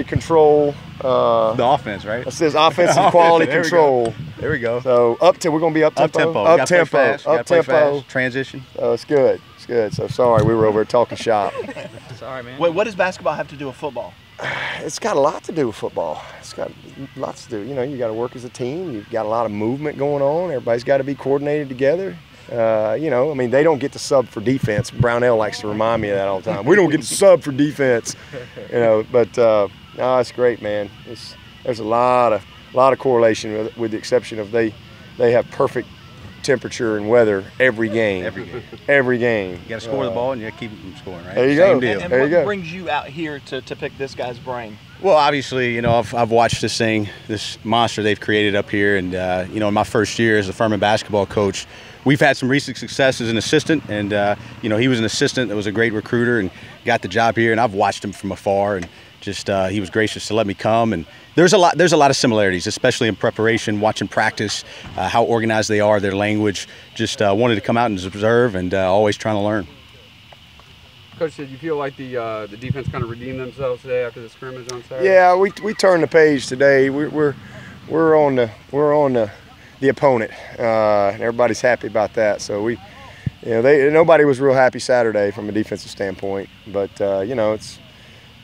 Control. The offense, right? It says offensive quality control. There we go. So we're going to be up tempo. Up tempo. Transition. It's good. It's good. So sorry, we were over here talking shop. Sorry, man. What does basketball have to do with football? It's got a lot to do with football. It's got lots to do. You know, you got to work as a team. You've got a lot of movement going on. Everybody's got to be coordinated together. You know, I mean, they don't get to sub for defense. Brownell likes to remind me of that all the time. We don't get to sub for defense. You know, but no, it's great, man. There's a lot of correlation with the exception of they have perfect temperature and weather every game. Every game. You got to score the ball and you got to keep them scoring, right? There you Same go. deal. And there you go. What brings you out here to pick this guy's brain? Well, obviously, you know, I've watched this monster they've created up here, and you know, in my first year as a Furman basketball coach, we've had some recent success as an assistant, and you know, he was an assistant that was a great recruiter and got the job here, and I've watched him from afar, and just he was gracious to let me come, and there's a lot of similarities, especially in preparation, watching practice, how organized they are, their language. Just wanted to come out and observe, and always trying to learn. Coach, did you feel like the defense kind of redeemed themselves today after the scrimmage on Saturday? Yeah, we turned the page today. We're on the opponent, and everybody's happy about that. So nobody was real happy Saturday from a defensive standpoint. But you know,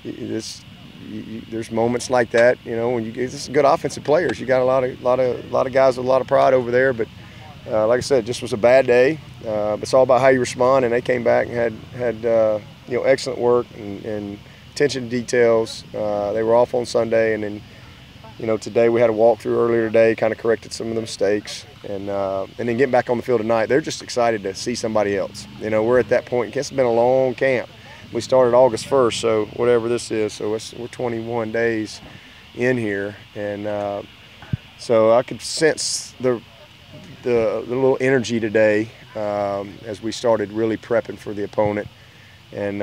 there's moments like that. You know, when this is good offensive players. You got a lot of guys with a lot of pride over there. But like I said, it just was a bad day. It's all about how you respond, and they came back and had you know, excellent work and attention to details. They were off on Sunday, and then, you know, today we had a walkthrough earlier today, kind of corrected some of the mistakes, and then getting back on the field tonight, they're just excited to see somebody else. You know, we're at that point. It's been a long camp. We started August 1st, so whatever this is, so we're 21 days in here, and so I could sense the little energy today as we started really prepping for the opponent. And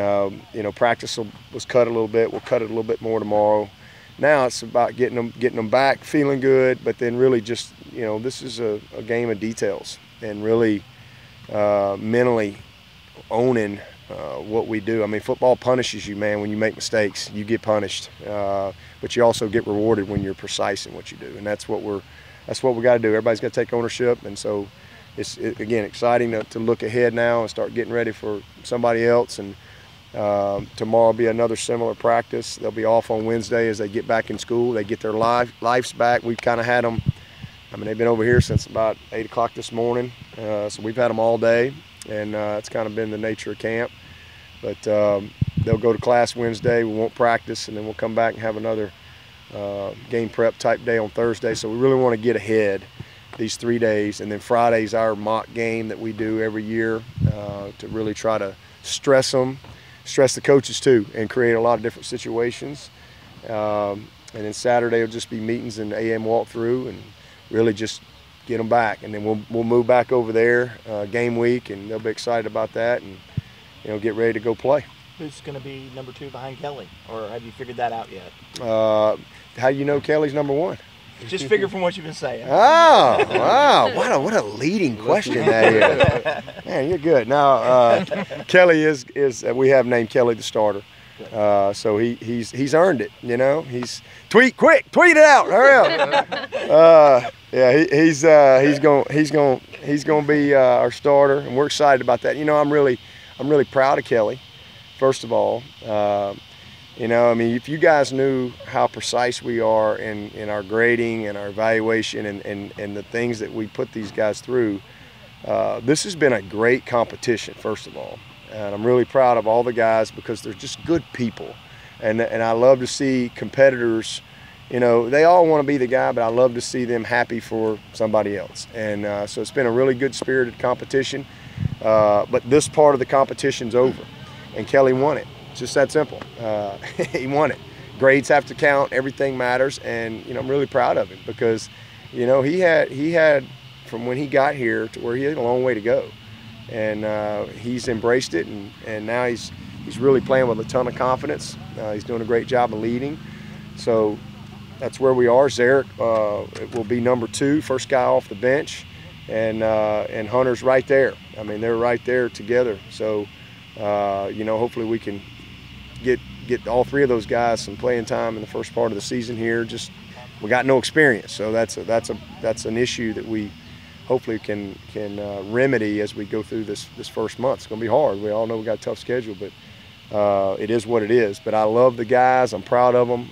you know, practice was cut a little bit. We'll cut it a little bit more tomorrow. Now it's about getting them back, feeling good, but then really just, you know, this is a game of details and really mentally owning what we do. I mean, football punishes you, man. When you make mistakes, you get punished, but you also get rewarded when you're precise in what you do, and that's what we got to do. Everybody's got to take ownership, and so it's again exciting to look ahead now and start getting ready for somebody else. And tomorrow will be another similar practice. They'll be off on Wednesday as they get back in school. They get their lives back. We've kind of had them. I mean, they've been over here since about 8 o'clock this morning, so we've had them all day, and it's kind of been the nature of camp. But they'll go to class Wednesday. We won't practice, and then we'll come back and have another game prep type day on Thursday. So we really want to get ahead these 3 days, and then Friday's our mock game that we do every year to really try to stress the coaches too, and create a lot of different situations. And then Saturday will just be meetings and AM walkthrough, and really just get them back, and then we'll move back over there game week, and they'll be excited about that, and you know, get ready to go play. Who's going to be number 2 behind Kelly, or have you figured that out yet? How do you know Kelly's number 1? Just figure from what you've been saying. Oh, wow. What a leading question that is. Man, you're good. Now, Kelly is we have named Kelly the starter. So he's earned it, you know. Tweet it out. Hurry up. Yeah, he's going to be our starter, and we're excited about that. You know, I'm really proud of Kelly, first of all. You know, I mean, if you guys knew how precise we are in our grading and our evaluation and the things that we put these guys through, this has been a great competition, first of all. And I'm really proud of all the guys because they're just good people. And I love to see competitors, you know, they all want to be the guy, but I love to see them happy for somebody else. And so it's been a really good spirited competition. But this part of the competition's over, and Kelly won it. It's just that simple. He won it. Grades have to count. Everything matters, and you know, I'm really proud of him because, you know, he had from when he got here to where he had a long way to go, and he's embraced it, and now he's really playing with a ton of confidence. He's doing a great job of leading, so that's where we are. Zarek will be number 2, first guy off the bench, and Hunter's right there. I mean, they're right there together. So you know, hopefully we can get get all three of those guys some playing time in the first part of the season here. Just we got no experience, so that's an issue that we hopefully can remedy as we go through this first month. It's going to be hard. We all know we got a tough schedule, but it is what it is. But I love the guys. I'm proud of them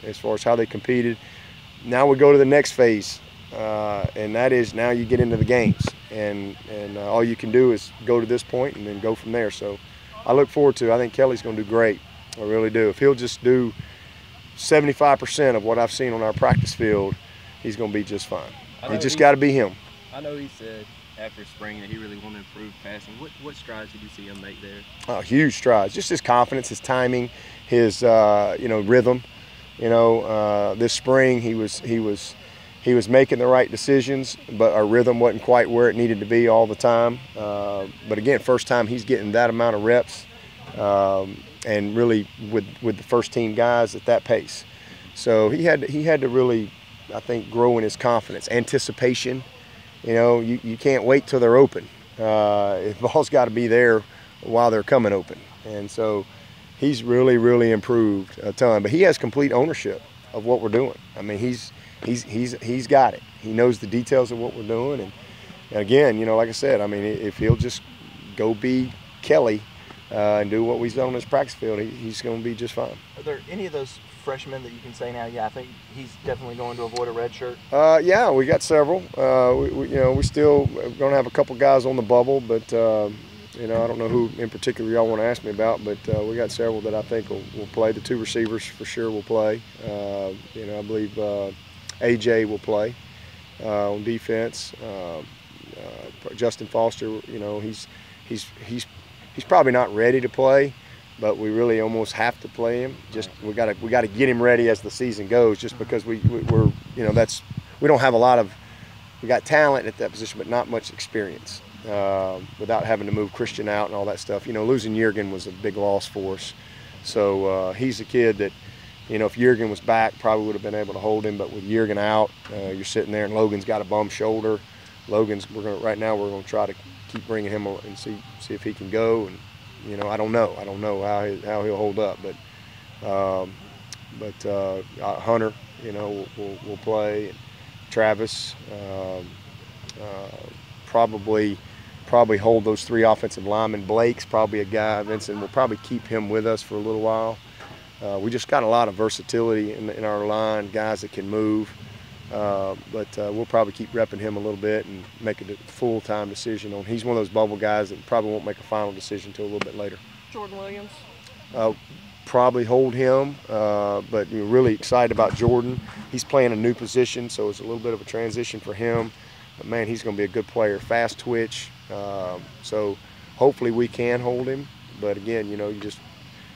as far as how they competed. Now we go to the next phase, and that is now you get into the games, and all you can do is go to this point and then go from there. So I look forward to it. I think Kelly's going to do great. I really do. If he'll just do 75% of what I've seen on our practice field, he's going to be just fine. He just got to be him. I know he said after spring that he really wanted to improve passing. What strides did you see him make there? Oh, huge strides. Just his confidence, his timing, his rhythm. This spring he was making the right decisions, but our rhythm wasn't quite where it needed to be all the time. But again, first time he's getting that amount of reps, and really with the first team guys at that pace. So he had to really, I think, grow in his confidence, anticipation. You can't wait till they're open. The ball's got to be there while they're coming open. And so he's really, really improved a ton. But he has complete ownership of what we're doing. I mean, he's got it. He knows the details of what we're doing. And again, like I said, I mean, if he'll just go be Kelly and do what we've done on his practice field, he's going to be just fine. Are there any of those freshmen that you can say now, yeah, I think he's definitely going to avoid a red shirt? Yeah, we got several. We still going to have a couple guys on the bubble, but I don't know who in particular y'all want to ask me about, but we got several that I think will play. The two receivers for sure will play. I believe AJ will play on defense. Justin Foster, he's probably not ready to play, but we really almost have to play him. Just we got to get him ready as the season goes, just because we don't have a lot of, we got talent at that position, but not much experience. Without having to move Christian out and all that stuff. Losing Jurgen was a big loss for us. So he's a kid that, if Jurgen was back, probably would have been able to hold him. But with Jurgen out, you're sitting there, and Logan's got a bum shoulder. Right now we're going to try to keep bringing him and see if he can go. And I don't know how he'll hold up. But Hunter, will play. And Travis. Probably hold those three offensive linemen. Blake's probably a guy, Vincent, will probably keep him with us for a little while. We just got a lot of versatility in our line, guys that can move. But we'll probably keep repping him a little bit and make a full-time decision on. He's one of those bubble guys that probably won't make a final decision until a little bit later. Jordan Williams? Probably hold him, but really excited about Jordan. He's playing a new position, so it's a little bit of a transition for him. But man, he's going to be a good player, fast twitch. So hopefully we can hold him. But again,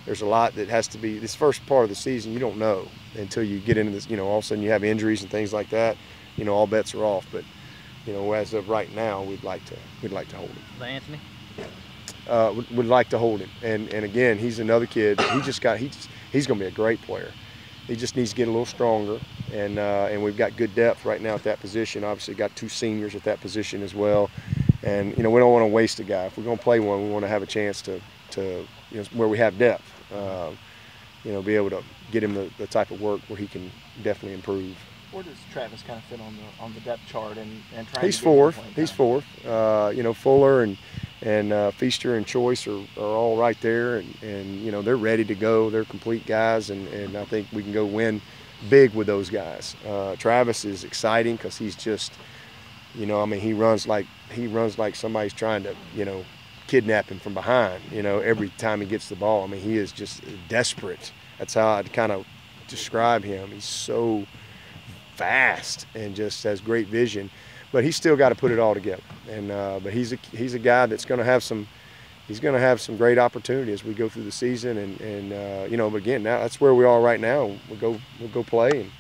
there's a lot that has to be, this first part of the season, you don't know until you get into this, all of a sudden you have injuries and things like that, all bets are off. But, as of right now, we'd like to hold him. Anthony? Would like to hold him. And again, he's another kid. He's going to be a great player. He just needs to get a little stronger, and we've got good depth right now at that position. Obviously, got two seniors at that position as well, and we don't want to waste a guy. If we're going to play one, we want to have a chance to where we have depth, be able to get him the type of work where he can definitely improve. Where does Travis kind of fit on the depth chart and trying? He's fourth. He's fourth. Fuller and Feaster and Choice are all right there, and they're ready to go. They're complete guys, and I think we can go win big with those guys. Travis is exciting because he's just, he runs like somebody's trying to, kidnap him from behind. Every time he gets the ball, he is just desperate. That's how I'd kind of describe him. He's so fast and just has great vision. But he's still got to put it all together, and but he's a guy that's going to have some great opportunity as we go through the season, and but again, now that's where we are right now. We'll go play,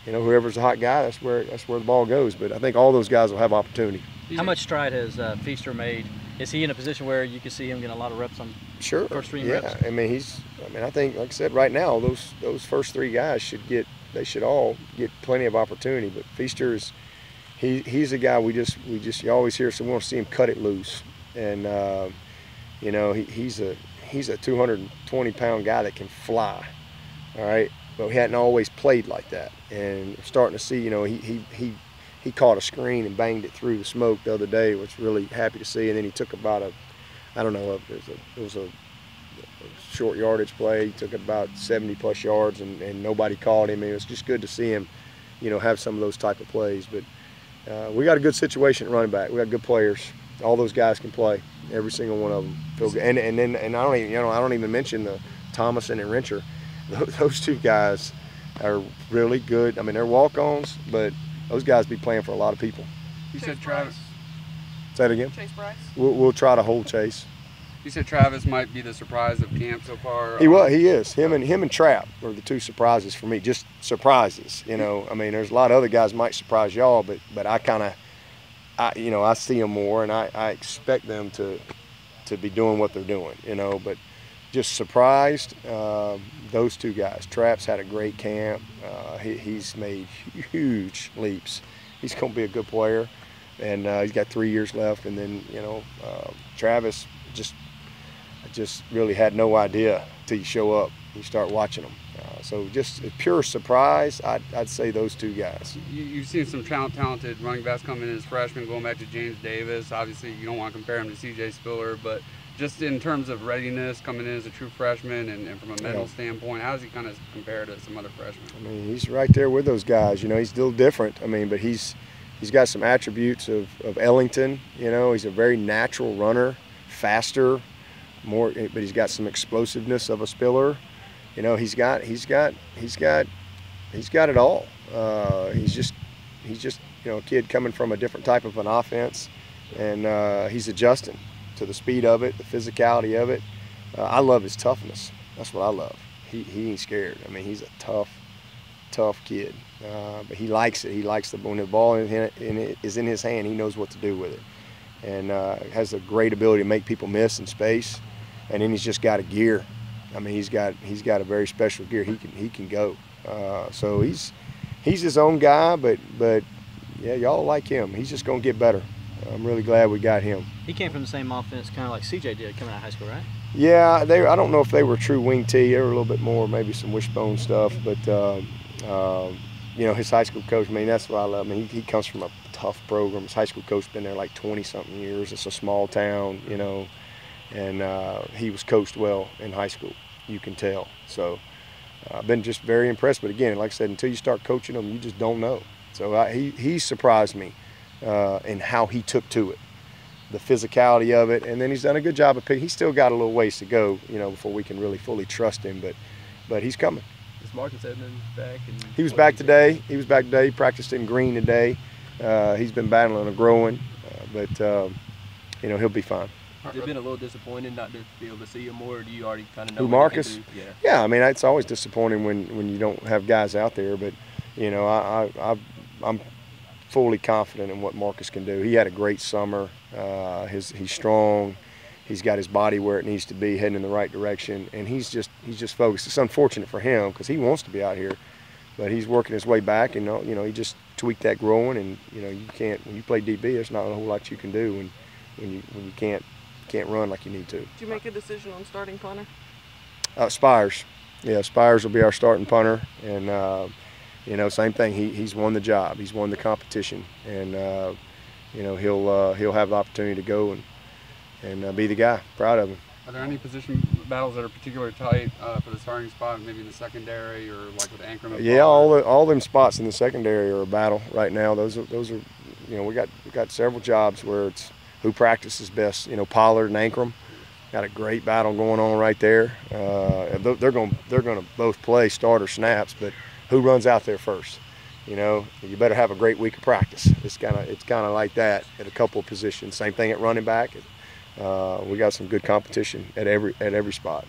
and whoever's a hot guy, that's where the ball goes. But I think all those guys will have opportunity. How much stride has Feaster made? Is he in a position where you can see him getting a lot of reps on first three reps? Yeah, I think, like I said, right now those first three guys should all get plenty of opportunity. But Feaster is. He's a guy you always hear, so we want to see him cut it loose, and he's he's a 220-pound guy that can fly. All right, but he hadn't always played like that, and we're starting to see, you know, he caught a screen and banged it through the smoke the other day, which really happy to see. And then he took about I don't know, it was a short yardage play. He took about 70+ yards, and nobody caught him. And it was just good to see him, you know, have some of those type of plays. But we got a good situation at running back. We got good players. All those guys can play. Every single one of them feel good. And I don't even, you know, I don't even mention the Thomason and Rencher. Those two guys are really good. I mean, they're walk-ons, but those guys be playing for a lot of people. You said Travis. Say that again. Chase Bryce. We'll try to hold Chase. You said Travis might be the surprise of camp so far. He is. Him and Trap are the two surprises for me. Just surprises, you know. I mean, there's a lot of other guys might surprise y'all, but I kind of, you know, I see them more, and I expect them to be doing what they're doing, you know. But just surprised, those two guys. Trap's had a great camp. He's made huge leaps. He's going to be a good player, and he's got 3 years left. And then, you know, Travis, I just really had no idea till you show up. You start watching them. So just a pure surprise, I'd say those two guys. You've seen some talented running backs come in as freshmen, going back to James Davis. Obviously, you don't want to compare him to C.J. Spiller, but just in terms of readiness, coming in as a true freshman and from a mental standpoint, how does he kind of compare to some other freshmen? I mean, he's right there with those guys. You know, he's a little different. I mean, but he's got some attributes of Ellington. You know, he's a very natural runner, faster, more, but he's got some explosiveness of a Spiller. You know, he's got it all. He's just you know, a kid coming from a different type of an offense, and he's adjusting to the speed of it, the physicality of it. I love his toughness. That's what I love. He ain't scared. I mean, he's a tough kid, but he likes it. He likes when the ball is in his hand, he knows what to do with it, and has a great ability to make people miss in space. And then he's just got a gear. I mean, he's got a very special gear. He can go. So he's his own guy, but yeah, y'all like him. He's just gonna get better. I'm really glad we got him. He came from the same offense, kind of like CJ did coming out of high school, right? Yeah, I don't know if they were true wing T. They were a little bit more, maybe some wishbone stuff. But you know, his high school coach. I mean, that's what I love. I mean, he comes from a tough program. His high school coach been there like 20-something years. It's a small town, you know. And he was coached well in high school, you can tell. So I've been just very impressed. But again, like I said, until you start coaching them, you just don't know. So he surprised me in how he took to it, the physicality of it, and then he's done a good job of picking. He's still got a little ways to go, you know, before we can really fully trust him. But he's coming. Is Marcus Edmonds back? He was back today. He practiced in green today. He's been battling a growing, but you know, he'll be fine. Has it been a little disappointing not to be able to see him more, or do you already kind of know? Who, Marcus? Yeah, I mean, it's always disappointing when you don't have guys out there, but you know, I'm fully confident in what Marcus can do. He had a great summer. He's strong. He's got his body where it needs to be, heading in the right direction, and he's just focused. It's unfortunate for him because he wants to be out here, but he's working his way back, and you know, he just tweaked that growing, and you know, you can't, when you play DB, there's not a whole lot you can do when you can't run like you need to. Did you make a decision on starting punter? Spires. Yeah, Spires will be our starting punter, and you know, same thing. He's won the job. He's won the competition, and you know, he'll have the opportunity to go and be the guy. Proud of him. Are there any position battles that are particularly tight for the starting spot, maybe in the secondary or like with Ankrum? Yeah, all them spots in the secondary are a battle right now. Those are you know, we got several jobs where it's who practices best. You know, Pollard and Ankrum got a great battle going on right there. They're going to both play starter snaps, but who runs out there first? You know, you better have a great week of practice. It's kind of like that at a couple of positions. Same thing at running back. We got some good competition at every spot.